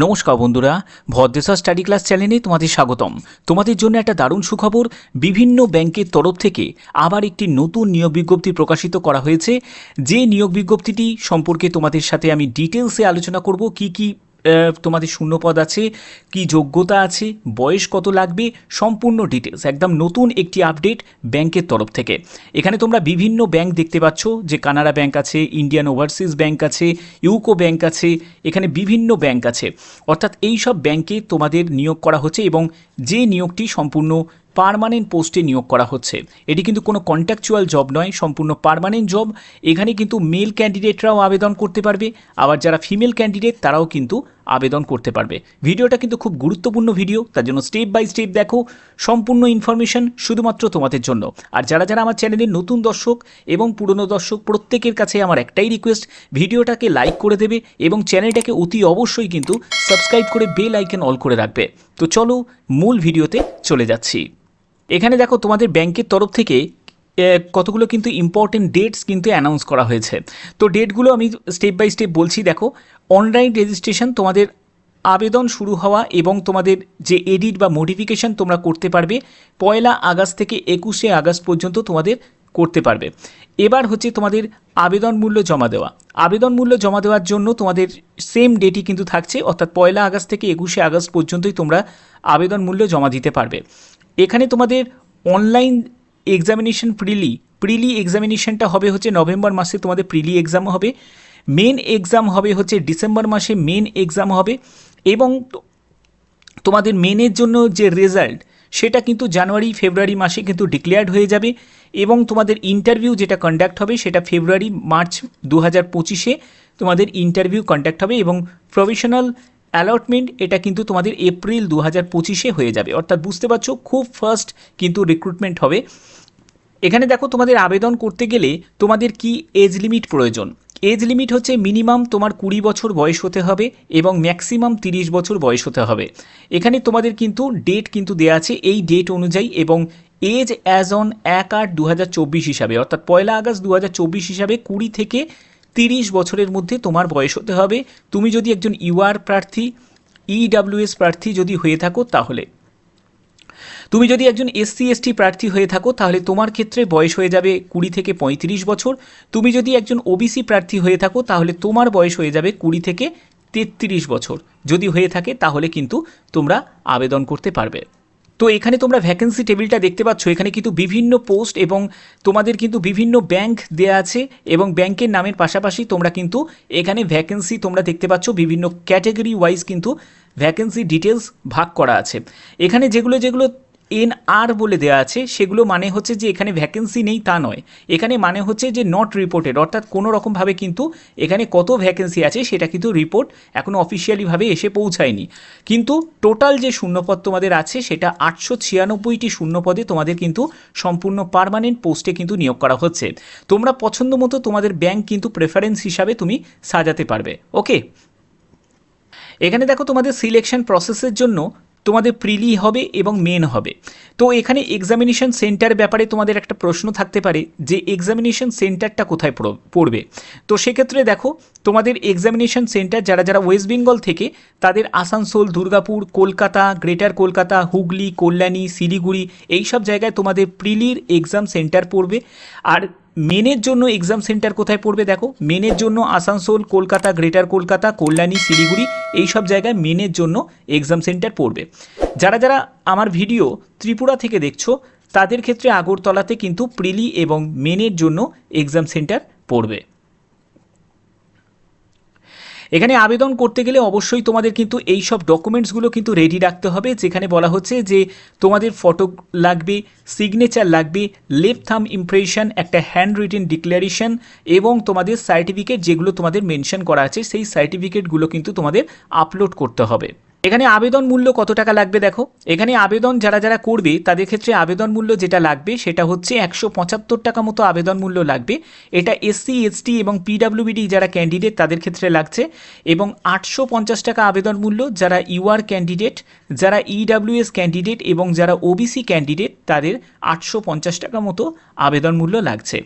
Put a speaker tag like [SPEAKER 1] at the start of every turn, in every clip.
[SPEAKER 1] নমস্কার বন্ধুরা, Bhadreswar study class চ্যানেলে তোমাদের স্বাগতম। তোমাদের জন্য একটা দারুণ সুখবর, বিভিন্ন ব্যাংকের তরফ থেকে আবার একটি নতুন নিয়োগ বিজ্ঞপ্তি প্রকাশিত করা হয়েছে। যে নিয়োগ বিজ্ঞপ্তিটি সম্পর্কে তোমাদের সাথে আমি ডিটেলসে আলোচনা করব। কি তোমাদের শূন্যপদ আছে, কি যোগ্যতা আছে, বয়স কত লাগবে, সম্পূর্ণ ডিটেলস, একদম নতুন একটি আপডেট ব্যাংকের তরফ থেকে। এখানে তোমরা বিভিন্ন ব্যাংক দেখতে পাচ্ছ, যে কানাড়া ব্যাংক আছে, ইন্ডিয়ান ওভারসিজ ব্যাংক আছে, ইউকো ব্যাংক আছে, এখানে বিভিন্ন ব্যাংক আছে। অর্থাৎ এই সব ব্যাংকে তোমাদের নিয়োগ করা হচ্ছে এবং যে নিয়োগটি সম্পূর্ণ পার্মানেন্ট পোস্টে নিয়োগ করা হচ্ছে। এটি কিন্তু কোনো কন্ট্রাকচুয়াল জব নয়, সম্পূর্ণ পার্মানেন্ট জব। এখানে কিন্তু মেল ক্যান্ডিডেটরাও আবেদন করতে পারবে, আবার যারা ফিমেল ক্যান্ডিডেট তারাও কিন্তু আবেদন করতে পারবে। ভিডিওটা কিন্তু খুব গুরুত্বপূর্ণ ভিডিও, তার জন্য স্টেপ বাই স্টেপ দেখো। সম্পূর্ণ ইনফরমেশন শুধুমাত্র তোমাদের জন্য। আর যারা যারা আমার চ্যানেলের নতুন দর্শক এবং পুরনো দর্শক, প্রত্যেকের কাছে আমার একটাই রিকোয়েস্ট, ভিডিওটাকে লাইক করে দেবে এবং চ্যানেলটাকে অতি অবশ্যই কিন্তু সাবস্ক্রাইব করে বেল আইকন অল করে রাখবে। তো চলো মূল ভিডিওতে চলে যাচ্ছি। এখানে দেখো তোমাদের ব্যাংকের তরফ থেকে কতগুলো কিন্তু ইম্পর্টেন্ট ডেটস কিন্তু অ্যানাউন্স করা হয়েছে। তো ডেটগুলো আমি স্টেপ বাই স্টেপ বলছি। দেখো, অনলাইন রেজিস্ট্রেশন তোমাদের আবেদন শুরু হওয়া এবং তোমাদের যে এডিট বা মডিফিকেশন তোমরা করতে পারবে 1 আগস্ট থেকে 21 আগস্ট পর্যন্ত তোমাদের করতে পারবে। এবার হচ্ছে তোমাদের আবেদন মূল্য জমা দেওয়া। আবেদন মূল্য জমা দেওয়ার জন্য তোমাদের সেম ডেটই কিন্তু থাকছে, অর্থাৎ 1 আগস্ট থেকে 21 আগস্ট পর্যন্তই তোমরা আবেদন মূল্য জমা দিতে পারবে। এখানে তোমাদের অনলাইন এক্সামিনেশন প্রিলি এক্সামিনেশনটা হবে হচ্ছে নভেম্বর মাসে, তোমাদের প্রিলি এক্সাম হবে। মেন এক্সাম হবে হচ্ছে ডিসেম্বর মাসে, মেন এক্সাম হবে। এবং তোমাদের মেনের জন্য যে রেজাল্ট সেটা কিন্তু জানুয়ারি ফেব্রুয়ারি মাসে কিন্তু ডিক্লেয়ার্ড হয়ে যাবে। এবং তোমাদের ইন্টারভিউ যেটা কন্ডাক্ট হবে সেটা ফেব্রুয়ারি মার্চ 2025-এ তোমাদের ইন্টারভিউ কন্ডাক্ট হবে। এবং প্রফেশনাল অ্যালটমেন্ট এটা কিন্তু তোমাদের এপ্রিল 2025-এ হয়ে যাবে। অর্থাৎ বুঝতে পারছো, খুব ফার্স্ট কিন্তু রিক্রুটমেন্ট হবে। এখানে দেখো, তোমাদের আবেদন করতে গেলে তোমাদের কি এজ লিমিট প্রয়োজন। এজ লিমিট হচ্ছে মিনিমাম তোমার 20 বছর বয়স হতে হবে এবং ম্যাক্সিমাম 30 বছর বয়স হতে হবে। এখানে তোমাদের কিন্তু ডেট কিন্তু দেওয়া আছে এই ডেট অনুযায়ী, এবং এজ অ্যাজ অন 1/8/2024 হিসাবে, অর্থাৎ 1 আগস্ট 2024 হিসাবে 20 থেকে 30 বছরের মধ্যে তোমার বয়স হতে হবে। তুমি যদি একজন ইউআর প্রার্থী, ইডাব্লিউএস প্রার্থী যদি হয়ে থাকো, তাহলে তুমি যদি একজন এসসি এসটি প্রার্থী হয়ে থাকো তাহলে তোমার ক্ষেত্রে বয়স হয়ে যাবে 20 থেকে 35 বছর। তুমি যদি একজন ওবিসি প্রার্থী হয়ে থাকো তাহলে তোমার বয়স হয়ে যাবে 20 থেকে 33 বছর। যদি হয়ে থাকে তাহলে কিন্তু তোমরা আবেদন করতে পারবে। তো এখানে তোমরা ভ্যাকেন্সি টেবিলটা দেখতে পাচ্ছ, এখানে কিন্তু বিভিন্ন পোস্ট এবং তোমাদের কিন্তু বিভিন্ন ব্যাংক দেয়া আছে, এবং ব্যাংকের নামের পাশাপাশি তোমরা কিন্তু এখানে ভ্যাকেন্সি তোমরা দেখতে পাচ্ছ, বিভিন্ন ক্যাটাগরি ওয়াইজ কিন্তু ভ্যাকেন্সি ডিটেলস ভাগ করা আছে। এখানে যেগুলো এনআর বলে দেওয়া আছে সেগুলো মানে হচ্ছে যে এখানে ভ্যাকেন্সি নেই তা নয়, এখানে মানে হচ্ছে যে নট রিপোর্টেড, অর্থাৎ কোনো রকমভাবে কিন্তু এখানে কত ভ্যাকেন্সি আছে সেটা কিন্তু রিপোর্ট এখনও অফিসিয়ালিভাবে এসে পৌঁছায়নি। কিন্তু টোটাল যে শূন্যপদ তোমাদের আছে সেটা 896টি শূন্যপদে তোমাদের কিন্তু সম্পূর্ণ পার্মানেন্ট পোস্টে কিন্তু নিয়োগ করা হচ্ছে। তোমরা পছন্দ মতো তোমাদের ব্যাংক কিন্তু প্রেফারেন্স হিসাবে তুমি সাজাতে পারবে। ওকে, এখানে দেখো তোমাদের সিলেকশন প্রসেসের জন্য তোমাদের প্রিলি হবে এবং মেন হবে। তো এখানে এক্সামিনেশন সেন্টার ব্যাপারে তোমাদের একটা প্রশ্ন থাকতে পারে যে এক্সামিনেশন সেন্টারটা কোথায় পড়বে। তো সেক্ষেত্রে দেখো, তোমাদের এক্সামিনেশন সেন্টার যারা যারা ওয়েস্ট বেঙ্গল থেকে, তাদের আসানসোল, দুর্গাপুর, কলকাতা, গ্রেটার কলকাতা, হুগলি, কল্যাণী, শিলিগুড়ি, এই সব জায়গায় তোমাদের প্রিলির এক্সাম সেন্টার পড়বে। আর মেনের জন্য এক্সাম সেন্টার কোথায় পড়বে দেখো, মেনের জন্য আসানসোল, কলকাতা, গ্রেটার কলকাতা, কল্যাণী, শিলিগুড়ি, এই সব জায়গায় মেনের জন্য এক্সাম সেন্টার পড়বে। যারা যারা আমার ভিডিও ত্রিপুরা থেকে দেখছো তাদের ক্ষেত্রে আগরতলাতে কিন্তু প্রিলি এবং মেনের জন্য এক্সাম সেন্টার পড়বে। এখানে আবেদন করতে গেলে অবশ্যই তোমাদের কিন্তু এই সব ডকুমেন্টসগুলো কিন্তু রেডি রাখতে হবে, যেখানে বলা হচ্ছে যে তোমাদের ফটো লাগবে, সিগনেচার লাগবে, লেফট থাম ইমপ্রেশন, একটা হ্যান্ড রিটেন ডিক্লারেশন এবং তোমাদের সার্টিফিকেট যেগুলো তোমাদের মেনশন করা আছে সেই সার্টিফিকেটগুলো কিন্তু তোমাদের আপলোড করতে হবে। এখানে আবেদন মূল্য কত টাকা লাগবে দেখো, এখানে আবেদন যারা যারা করবে তাদের ক্ষেত্রে আবেদন মূল্য যেটা লাগবে সেটা হচ্ছে 175 টাকা মতো আবেদন মূল্য লাগবে। এটা এসসি এসটি এবং পিডাব্লিউবিডি যারা ক্যান্ডিডেট তাদের ক্ষেত্রে লাগছে। এবং 850 টাকা আবেদন মূল্য যারা ইউআর ক্যান্ডিডেট, যারা ইডাব্লিউএস ক্যান্ডিডেট এবং যারা ওবিসি ক্যান্ডিডেট তাদের 850 টাকা মতো আবেদন মূল্য লাগছে।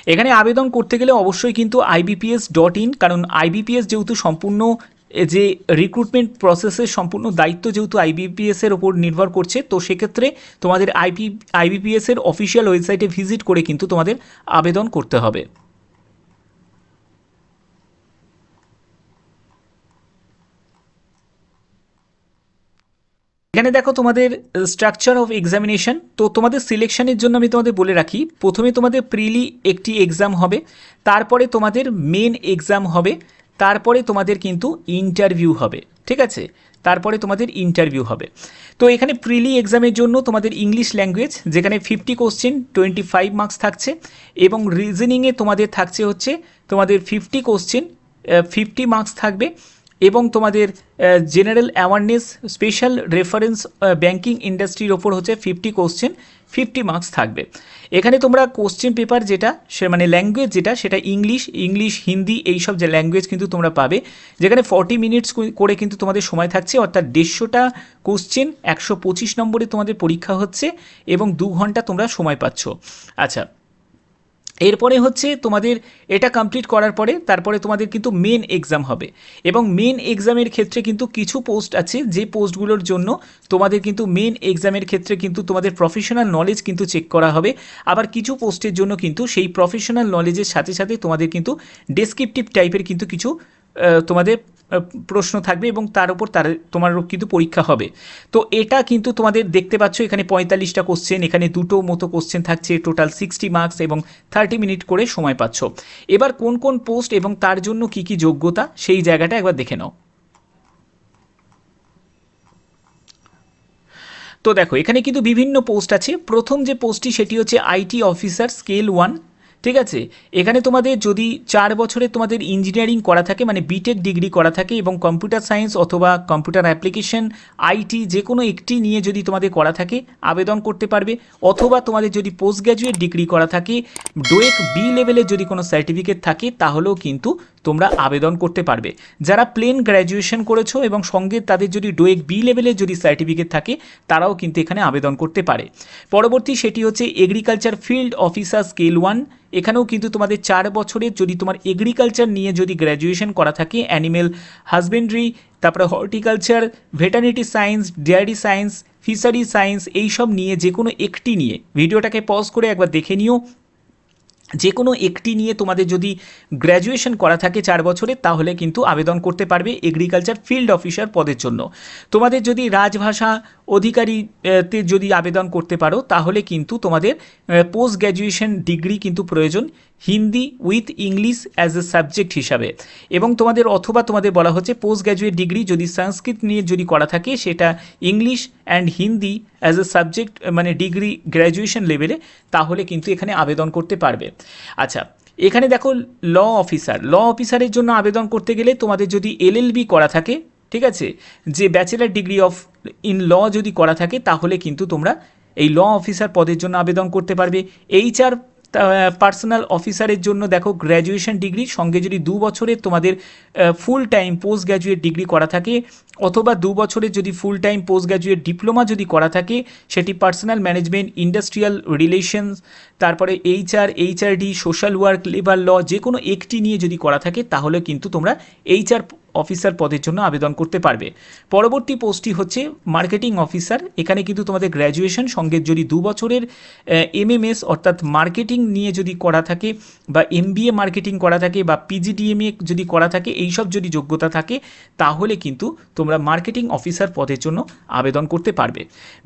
[SPEAKER 1] এখানে আবেদন করতে গেলে অবশ্যই কিন্তু IBPS.in, কারণ IBPS যেহেতু সম্পূর্ণ যে রিক্রুটমেন্ট প্রসেসের সম্পূর্ণ দায়িত্ব যেহেতু IBPS-এর ওপর নির্ভর করছে, তো সেক্ষেত্রে তোমাদের IBPS-এর অফিসিয়াল ওয়েবসাইটে ভিজিট করে কিন্তু তোমাদের আবেদন করতে হবে। এখানে দেখো তোমাদের স্ট্রাকচার অফ এক্সামিনেশন। তো তোমাদের সিলেকশনের জন্য আমি তোমাদের বলে রাখি, প্রথমে তোমাদের প্রিলি একটি এক্সাম হবে, তারপরে তোমাদের মেন এক্সাম হবে, তারপরে তোমাদের কিন্তু ইন্টারভিউ হবে, ঠিক আছে, তারপরে তোমাদের ইন্টারভিউ হবে। তো এখানে প্রিলি এক্সামের জন্য তোমাদের ইংলিশ ল্যাঙ্গুয়েজ, যেখানে 50 কোশ্চেন 25 মার্কস থাকছে, এবং রিজনিংয়ে তোমাদের থাকছে হচ্ছে তোমাদের 50 কোশ্চেন 50 মার্কস থাকবে, এবং তোমাদের general awareness special reference banking ইন্ডাস্ট্রির ওপর হচ্ছে 50 কোশ্চেন 50 মার্কস থাকবে। এখানে তোমরা কোশ্চেন পেপার যেটা সে মানে ল্যাঙ্গুয়েজ যেটা সেটা ইংলিশ হিন্দি এইসব যে ল্যাঙ্গুয়েজ কিন্তু তোমরা পাবে, যেখানে 40 মিনিটস করে কিন্তু তোমাদের সময় থাকছে, অর্থাৎ 150টা কোশ্চেন 125 নম্বরে তোমাদের পরীক্ষা হচ্ছে, এবং 2 ঘন্টা তোমরা সময় পাচ্ছ। আচ্ছা, এরপরে হচ্ছে তোমাদের এটা কমপ্লিট করার পরে তারপরে তোমাদের কিন্তু মেন এক্সাম হবে, এবং মেন এক্সামের ক্ষেত্রে কিন্তু কিছু পোস্ট আছে যে পোস্টগুলোর জন্য তোমাদের কিন্তু মেন এক্সামের ক্ষেত্রে কিন্তু তোমাদের প্রফেশনাল নলেজ কিন্তু চেক করা হবে, আবার কিছু পোস্টের জন্য কিন্তু সেই প্রফেশনাল নলেজের সাথে সাথে তোমাদের কিন্তু ডেসক্রিপটিভ টাইপের কিন্তু কিছু তোমাদের প্রশ্ন থাকবে, এবং তার উপর তোমার কিন্তু পরীক্ষা হবে। তো এটা কিন্তু তোমাদের দেখতে পাচ্ছ এখানে 45টা কোশ্চেন, এখানে দুটো মতো কোশ্চেন থাকছে, টোটাল 60 মার্কস এবং 30 মিনিট করে সময় পাচ্ছ। এবার কোন কোন পোস্ট এবং তার জন্য কি কি যোগ্যতা সেই জায়গাটা একবার দেখে নাও। তো দেখো এখানে কিন্তু বিভিন্ন পোস্ট আছে। প্রথম যে পোস্টটি সেটি হচ্ছে IT অফিসার স্কেল 1, ঠিক আছে। এখানে তোমাদের যদি 4 বছরের তোমাদের ইঞ্জিনিয়ারিং করা থাকে, মানে বিটেক ডিগ্রি করা থাকে, এবং কম্পিউটার সায়েন্স অথবা কম্পিউটার অ্যাপ্লিকেশন IT যে কোনো একটি নিয়ে যদি তোমাদের করা থাকে আবেদন করতে পারবে, অথবা তোমাদের যদি পোস্ট গ্র্যাজুয়েট ডিগ্রি করা থাকে, ডোয়েক বি লেভেলের যদি কোনো সার্টিফিকেট থাকে তাহলেও কিন্তু তোমরা আবেদন করতে পারবে। যারা প্লেন গ্র্যাজুয়েশন করেছো এবং সঙ্গে তাদের যদি ডোয়েক বি লেভেলের যদি সার্টিফিকেট থাকে তারাও কিন্তু এখানে আবেদন করতে পারে। পরবর্তী সেটি হচ্ছে এগ্রিকালচার ফিল্ড অফিসার স্কেল 1। এখানেও কিন্তু তোমাদের 4 বছরের যদি তোমার এগ্রিকালচার নিয়ে যদি গ্র্যাজুয়েশন করা থাকে, অ্যানিমেল হাজবেন্ড্রি, তারপরে horticulture, veterinary science, dairy science, fishery science, এইসব নিয়ে যে কোনো একটি নিয়ে ভিডিওটাকে পজ করে একবার দেখে নিও, যে কোনো একটি নিয়ে তোমাদের যদি গ্র্যাজুয়েশন করা থাকে 4 বছরে তাহলে কিন্তু আবেদন করতে পারবে এগ্রিকালচার ফিল্ড অফিসার পদের জন্য। তোমাদের যদি রাজভাষা অধিকারীতে যদি আবেদন করতে পারো তাহলে কিন্তু তোমাদের পোস্ট গ্র্যাজুয়েশন ডিগ্রি কিন্তু প্রয়োজন, Hindi with English as a subject হিসাবে, এবং তোমাদের অথবা তোমাদের বলা হচ্ছে পোস্ট গ্র্যাজুয়েট ডিগ্রি যদি সংস্কৃত নিয়ে যদি করা থাকে সেটা English and Hindi as a subject মানে ডিগ্রি গ্র্যাজুয়েশন লেভেলে, তাহলে কিন্তু এখানে আবেদন করতে পারবে। আচ্ছা, এখানে দেখো ল অফিসারের জন্য আবেদন করতে গেলে তোমাদের যদি LLB করা থাকে, ঠিক আছে, যে bachelor degree of in law যদি করা থাকে তাহলে কিন্তু তোমরা এই ল অফিসার পদের জন্য আবেদন করতে পারবে। HR পার্সোনাল অফিসারের জন্য দেখো গ্র্যাজুয়েশন ডিগ্রি সঙ্গে যদি 2 বছরের তোমাদের full time post graduate degree করা থাকে, অথবা 2 বছরের যদি full time post graduate diploma যদি করা থাকে, সেটি পার্সোনাল ম্যানেজমেন্ট, ইন্ডাস্ট্রিয়াল রিলেশনস, তারপরে HRD, social work, labour law, যে কোনো একটি নিয়ে যদি করা থাকে তাহলে কিন্তু তোমরা HR অফিসার পদের জন্য আবেদন করতে পারবে। পরবর্তী পোস্টটি হচ্ছে মার্কেটিং অফিসার। এখানে কিন্তু তোমাদের গ্র্যাজুয়েশন সঙ্গে যদি 2 বছরের MMS অর্থাৎ মার্কেটিং নিয়ে যদি করা থাকে, বা MBA মার্কেটিং করা থাকে, বা PGDMA যদি করা থাকে, এইসব যদি যোগ্যতা থাকে তাহলে কিন্তু তোমরা মার্কেটিং অফিসার পদের জন্য আবেদন করতে পারবে।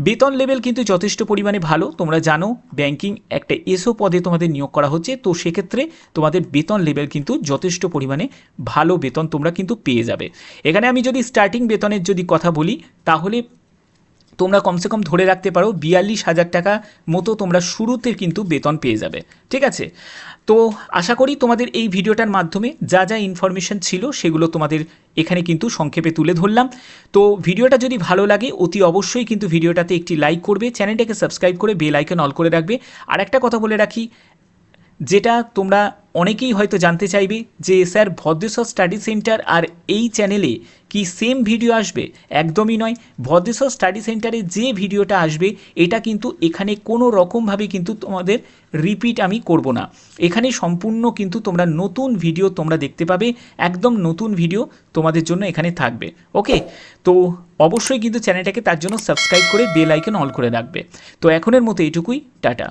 [SPEAKER 1] বেতন লেভেল কিন্তু যথেষ্ট পরিমাণে ভালো, তোমরা জানো ব্যাংকিং একটা SO পদে তোমাদের নিয়োগ করা হচ্ছে, তো সেক্ষেত্রে তোমাদের বেতন লেভেল কিন্তু যথেষ্ট পরিমাণে ভালো বেতন তোমরা কিন্তু পেয়ে যাবে। এখানে আমি যদি স্টার্টিং বেতনের যদি কথা বলি তাহলে তোমরা কমসে কম ধরে রাখতে পারো 42,000 টাকা মতো তোমরা শুরুতে কিন্তু বেতন পেয়ে যাবে, ঠিক আছে। তো আশা করি তোমাদের এই ভিডিওটার মাধ্যমে যা যা ইনফরমেশন ছিল সেগুলো তোমাদের এখানে কিন্তু সংক্ষেপে তুলে ধরলাম। তো ভিডিওটা যদি ভালো লাগে অতি অবশ্যই কিন্তু ভিডিওটাতে একটি লাইক করবে, চ্যানেলটাকে সাবস্ক্রাইব করে বেল আইকন অল করে রাখবে। আর একটা কথা বলে রাখি, যেটা তোমরা অনেকেই হয়তো জানতে চাইবে যে স্যার ভদ্রেশ্বর স্টাডি সেন্টার আর এই চ্যানেলে কি সেম ভিডিও আসবে? একদমই নয়। ভদ্রেশ্বর স্টাডি সেন্টারে যে ভিডিওটা আসবে এটা কিন্তু এখানে কোনো রকমভাবে কিন্তু তোমাদের রিপিট আমি করব না। এখানে সম্পূর্ণ কিন্তু তোমরা নতুন ভিডিও তোমরা দেখতে পাবে, একদম নতুন ভিডিও তোমাদের জন্য এখানে থাকবে। ওকে, তো অবশ্যই কিন্তু চ্যানেলটাকে তার জন্য সাবস্ক্রাইব করে বেল আইকন অল করে রাখবে। তো এখনের মতো এইটুকুই, টাটা।